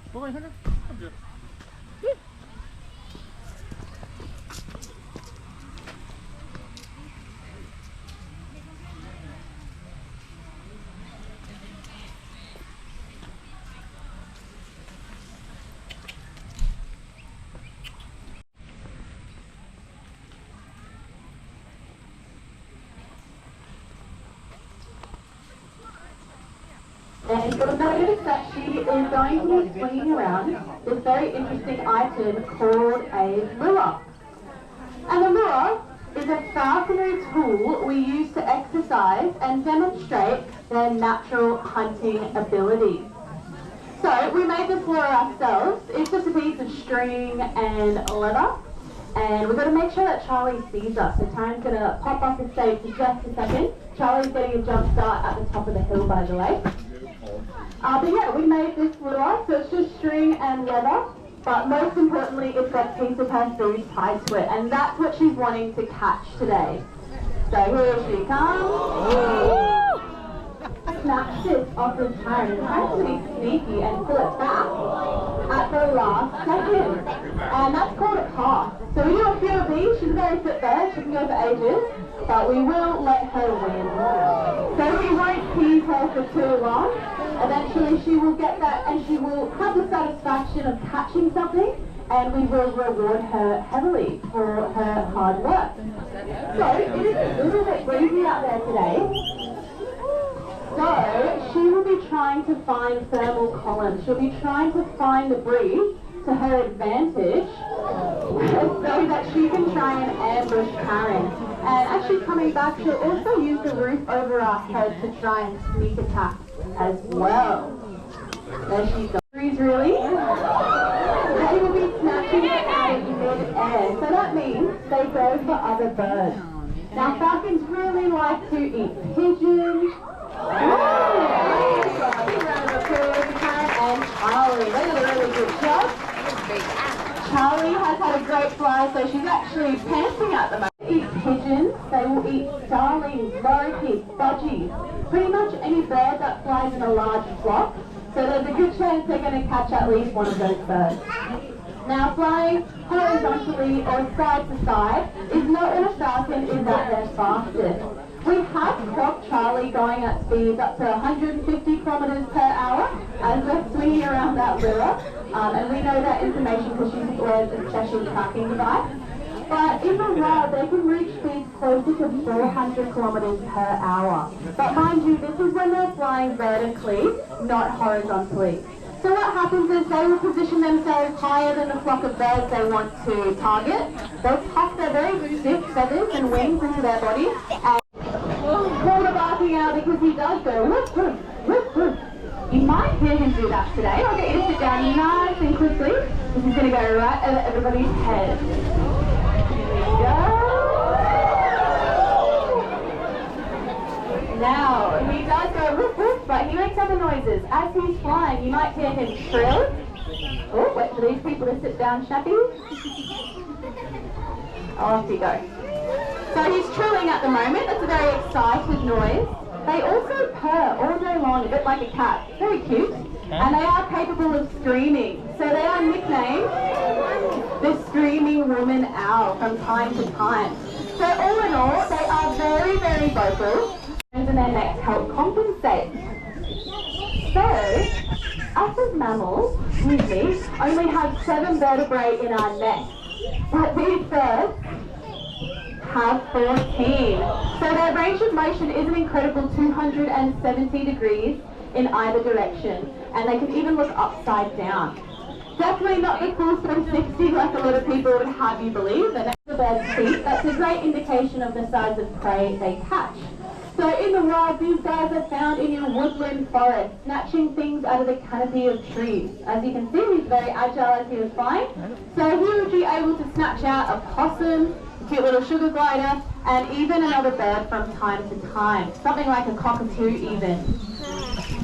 Pokoknya sana. Ambil. And you'll notice that she is going to be swinging around this very interesting item called a lure. And a lure is a falconry tool we use to exercise and demonstrate their natural hunting abilities. So we made this lure ourselves. It's just a piece of string and leather. And we've got to make sure that Charlie sees us. So Tyron's going to pop off the stage for just a second. Charlie's getting a jump start at the top of the hill, by the way. But yeah, we made this lure, so it's just string and leather, but most importantly, it's got a piece of her food tied to it, and that's what she's wanting to catch today. So here she comes. Snatch this off of Tyron. It's actually sneaky and pull it back at the last second, and that's called a toss. So we do a few of these. She's a very fit bird. She can go for ages. But we will let her win. So we won't tease her for too long. Eventually she will get that and she will have the satisfaction of catching something, and we will reward her heavily for her hard work. So it is a little bit breezy out there today. So she will be trying to find thermal columns. She'll be trying to find the breeze to her advantage so that she can try and ambush Karen. And as she's coming back, she'll also use the roof over our head to try and sneak attack as well. There she goes. Breeze really. They will be snatching it out of mid-air. So that means they go for other birds. Now falcons really like to eat pigeons. Big round of applause for Karen and Charlie. They did a really good job. Charlie has had a great fly, so she's actually panting at the moment. They eat pigeons, they will eat starlings, lorikeets, budgies, pretty much any bird that flies in a large flock. So there's a good chance they're going to catch at least one of those birds. Now flying horizontally or side to side is not when a falcon is at their fastest. We have clocked Charlie going at speeds up to 150 kilometers per hour as we're swinging around that lure. And we know that information because she wears a special tracking device. But in the wild, they can reach speeds closer to 400 kilometers per hour. But mind you, this is when they're flying vertically, not horizontally. So what happens is they will position themselves higher than the flock of birds they want to target. They'll tuck their very stiff feathers and wings into their body. And Koala barking out because he does go woof, woof, woof, woof. You might hear him do that today. I'll get you to sit down nice and quickly. This is going to go right over everybody's head. Here we go. Now, he does go woof woof, but he makes other noises. As he's flying, you might hear him trill. Oh, wait for these people to sit down, Shappy. Off you go. So he's trilling at the moment. That's a very excited noise. They also purr all day long, a bit like a cat. Very cute. And they are capable of screaming. So they are nicknamed the Screaming Woman Owl from time to time. So all in all, they are very, very vocal. And their necks help compensate. So, us as mammals, usually, only have 7 vertebrae in our neck. But these birds have 14. So their range of motion is an incredible 270 degrees in either direction, and they can even look upside down. Definitely not the full 360 like a lot of people would have you believe. The next to the bird's feet, that's a great indication of the size of prey they catch. So in the wild, these guys are found in your woodland forest, snatching things out of the canopy of trees. As you can see, he's very agile as he was flying. So he would be able to snatch out a possum, a cute little sugar glider, and even another bird from time to time. Something like a cockatoo even.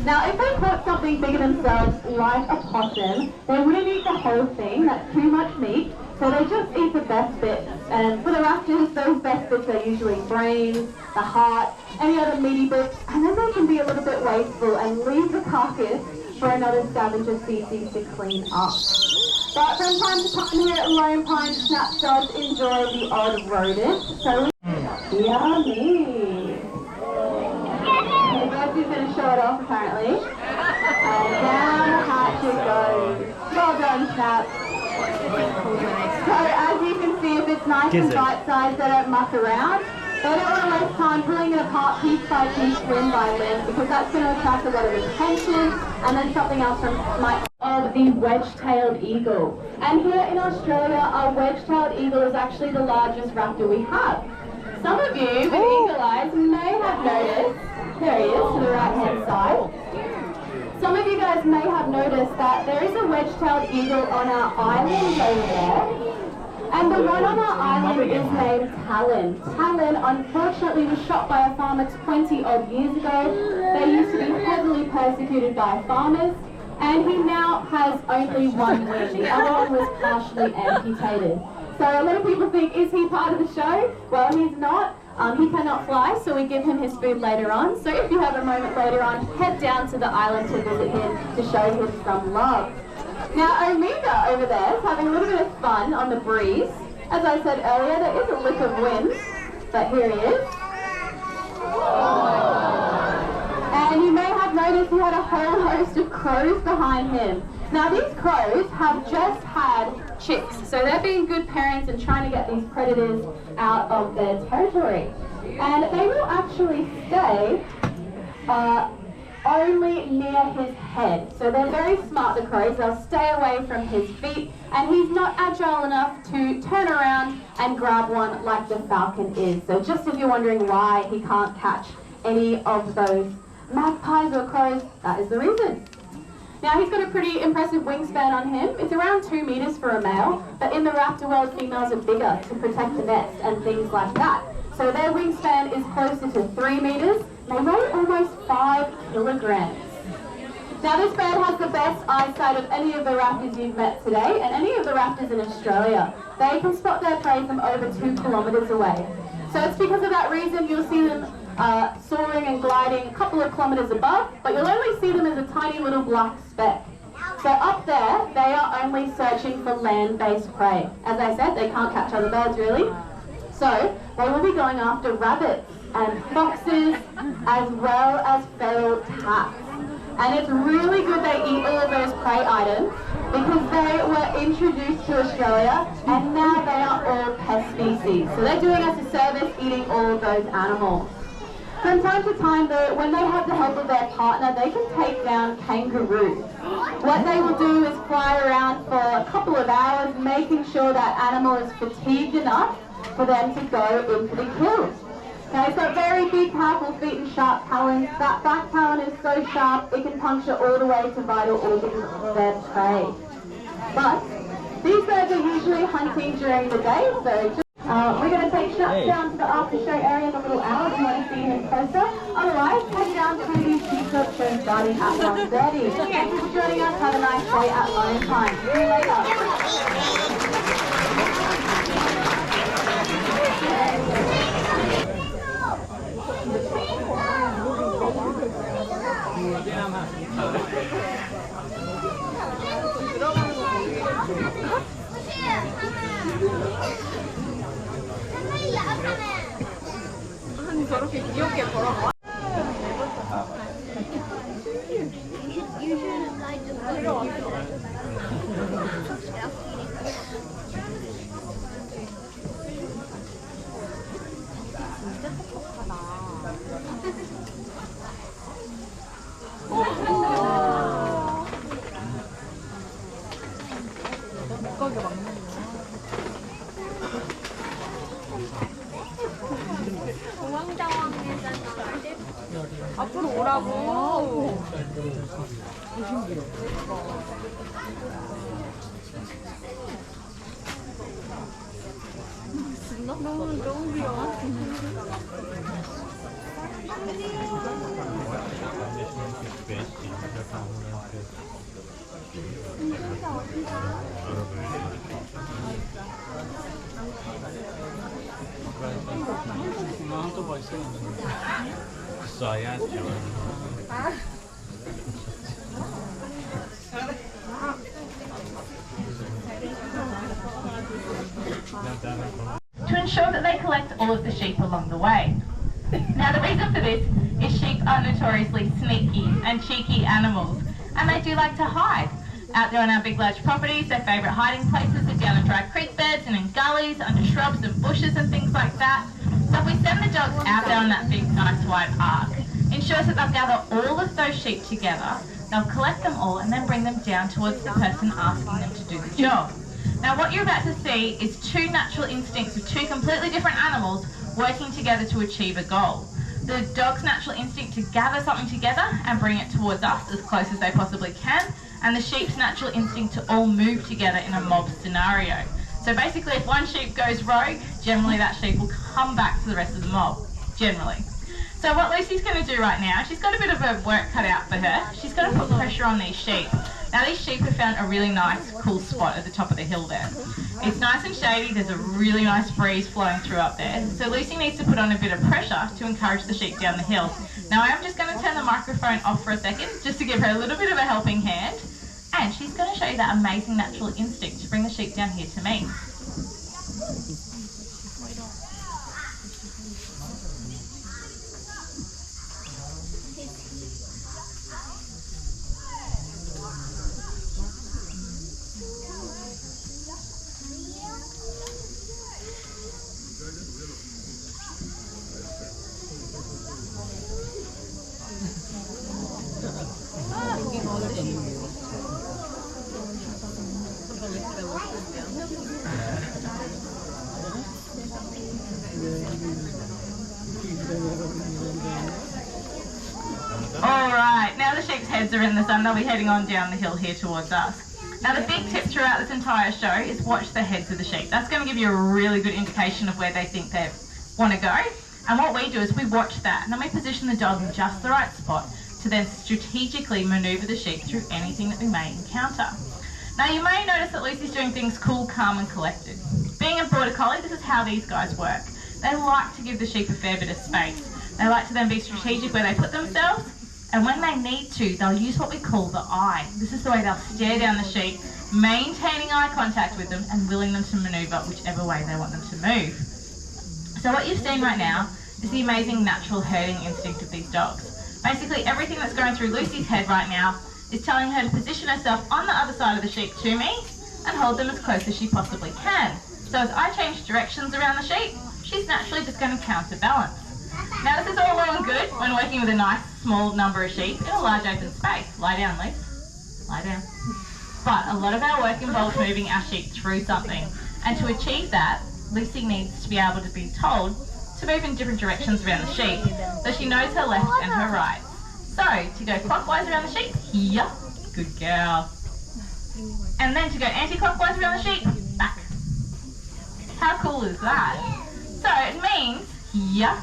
Now, if they caught something bigger themselves, like a possum, they wouldn't eat the whole thing. That's too much meat. So they just eat the best bits. And for the raptors, those best bits are usually brains, the heart, any other meaty bits. And then they can be a little bit wasteful and leave the carcass for another scavenger species to clean up. But from time to time here at Lone Pine, Snap does enjoy the odd rodent. So yummy! He's going to show it off apparently. And down the hatch it goes. Well done, Snap. So as you can see, if it's nice and bite-sized, they don't muck around. They don't want to waste time pulling it apart piece by piece, limb by limb, because that's going to attract a lot of attention, and then something else might of the wedge-tailed eagle. And here in Australia, our wedge-tailed eagle is actually the largest raptor we have. Some of you with eagle eyes may have noticed, there he is to the right-hand side. Some of you guys may have noticed that there is a wedge-tailed eagle on our island over there. And the one on our island is named Talon. Talon, unfortunately, was shot by a farmer 20 odd years ago. They used to be heavily persecuted by farmers, and he now has only one wing. The other one was partially amputated. So a lot of people think, is he part of the show? Well, he's not. He cannot fly, so we give him his food later on. So if you have a moment later on, head down to the island to visit him to show him some love. Now, Omega over there is having a little bit of fun on the breeze. As I said earlier, there is a lick of wind, but here he is. And you may have noticed he had a whole host of crows behind him. Now these crows have just had chicks, so they're being good parents and trying to get these predators out of their territory. And they will actually stay only near his head. So they're very smart, the crows. They'll stay away from his feet, and he's not agile enough to turn around and grab one like the falcon is. So just if you're wondering why he can't catch any of those magpies or crows, that is the reason. Now he's got a pretty impressive wingspan on him. It's around 2 meters for a male, but in the raptor world, females are bigger to protect the nest and things like that. So their wingspan is closer to 3 meters. They weigh almost 5 kilograms. Now this bird has the best eyesight of any of the raptors you've met today, and any of the raptors in Australia. They can spot their prey from over 2 kilometers away. So it's because of that reason you'll see them soaring and gliding a couple of kilometers above, but you'll only see them as a tiny little black speck. So up there, they are only searching for land-based prey. As I said, they can't catch other birds really. So they will be going after rabbits and foxes, as well as feral cats. And it's really good they eat all of those prey items, because they were introduced to Australia and now they are all pest species. So they're doing us a service eating all of those animals. From time to time, though, when they have the help of their partner, they can take down kangaroos. What they will do is fly around for a couple of hours, making sure that animal is fatigued enough for them to go into the kill. Now, it's got very big, powerful feet and sharp talons. That back talon is so sharp, it can puncture all the way to vital organs of their prey. But these birds are usually hunting during the day, so we're going to take shots down to the after show area in a little hour if you want to see him closer. Otherwise, head down to the T-shirt show starting at 1:30. Thank you for joining us. Have a nice day at Lone Pine. See you later. 저렇게 귀엽게 걸어가. 목각이 막는 앞으로 오라고. 너무 귀여워. To ensure that they collect all of the sheep along the way. Now the reason for this is sheep are notoriously sneaky and cheeky animals, and they do like to hide. Out there on our big large properties, their favourite hiding places are down in dry creek beds and in gullies, under shrubs and bushes and things like that. So if we send the dogs out there on that big nice wide arc, ensures that they'll gather all of those sheep together, they'll collect them all and then bring them down towards the person asking them to do the job. Now what you're about to see is two natural instincts of two completely different animals working together to achieve a goal. The dog's natural instinct to gather something together and bring it towards us as close as they possibly can, and the sheep's natural instinct to all move together in a mob scenario. So basically if one sheep goes rogue, generally that sheep will come back to the rest of the mob, generally. So what Lucy's going to do right now, she's got a bit of a work cut out for her. She's going to put pressure on these sheep. Now these sheep have found a really nice, cool spot at the top of the hill there. It's nice and shady, there's a really nice breeze flowing through up there. So Lucy needs to put on a bit of pressure to encourage the sheep down the hill. Now I am just going to turn the microphone off for a second, just to give her a little bit of a helping hand. And she's going to show you that amazing natural instinct to bring the sheep down here to me. Alright, now the sheep's heads are in the sun, they'll be heading on down the hill here towards us. Now the big tip throughout this entire show is watch the heads of the sheep. That's going to give you a really good indication of where they think they want to go. And what we do is we watch that and then we position the dog in just the right spot to then strategically manoeuvre the sheep through anything that we may encounter. Now you may notice that Lucy's doing things cool, calm and collected. Being a border collie, this is how these guys work. They like to give the sheep a fair bit of space. They like to then be strategic where they put themselves, and when they need to, they'll use what we call the eye. This is the way they'll stare down the sheep, maintaining eye contact with them and willing them to manoeuvre whichever way they want them to move. So what you've seen right now is the amazing natural herding instinct of these dogs. Basically everything that's going through Lucy's head right now is telling her to position herself on the other side of the sheep to me and hold them as close as she possibly can. So as I change directions around the sheep, she's naturally just going to counterbalance. Now this is all well and good when working with a nice small number of sheep in a large open space. Lie down, Luce. Lie down. But a lot of our work involves moving our sheep through something. And to achieve that, Lucy needs to be able to be told to move in different directions around the sheep so she knows her left and her right. So, to go clockwise around the sheep, here, good girl. And then to go anti-clockwise around the sheep, back. How cool is that? So it means, here,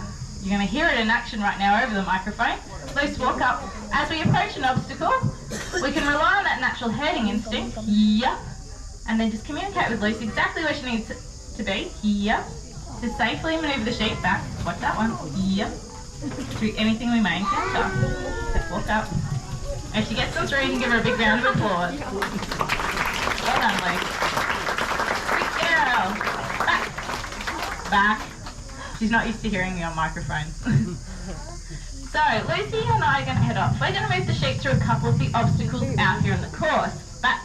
you're going to hear it in action right now over the microphone. Luce, walk up. As we approach an obstacle, we can rely on that natural herding instinct, here, and then just communicate with Luce exactly where she needs to be, here, to safely manoeuvre the sheep back, watch that one, here, through anything we may encounter. Let's walk up. If she gets them through, you can give her a big round of applause. Well done, Luce. Good girl. Back. Back. She's not used to hearing me on microphones. So, Lucy and I are going to head off. We're going to move the sheep through a couple of the obstacles out here in the course. Back.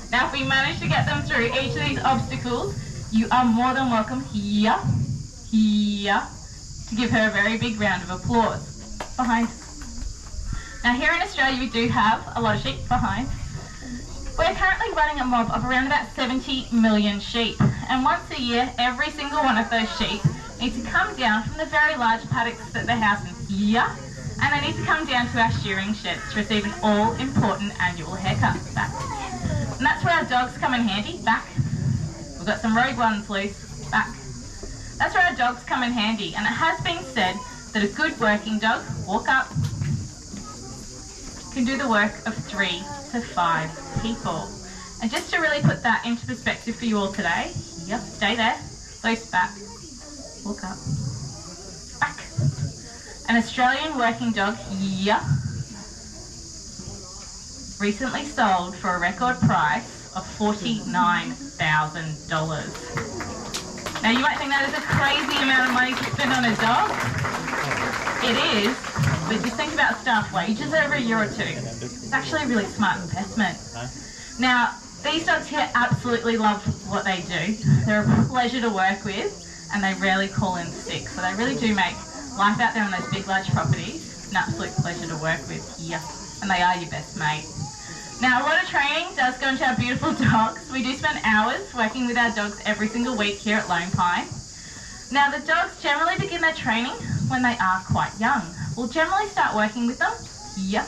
Now, if we manage to get them through each of these obstacles, you are more than welcome here, here, to give her a very big round of applause. Behind. Now, here in Australia, we do have a lot of sheep behind. We're currently running a mob of around about 70 million sheep. And once a year, every single one of those sheep need to come down from the very large paddocks that they house in here, and they need to come down to our shearing sheds to receive an all-important annual haircut. Back. And that's where our dogs come in handy. Back. We've got some rogue ones, Luce. Back. That's where our dogs come in handy, and it has been said that a good working dog, walk up, can do the work of 3 to 5 people. And just to really put that into perspective for you all today, yep, stay there, Luce, back. Walk up. Back. An Australian working dog, yeah, recently sold for a record price of $49,000. Now you might think that is a crazy amount of money to spend on a dog. It is, but just think about staff wages over a year or two. It's actually a really smart investment. Now, these dogs here absolutely love what they do. They're a pleasure to work with, and they rarely call in sick. So they really do make life out there on those big, large properties an absolute pleasure to work with here. And they are your best mate. Now, a lot of training does go into our beautiful dogs. We do spend hours working with our dogs every single week here at Lone Pine. Now, the dogs generally begin their training when they are quite young. We'll generally start working with them here.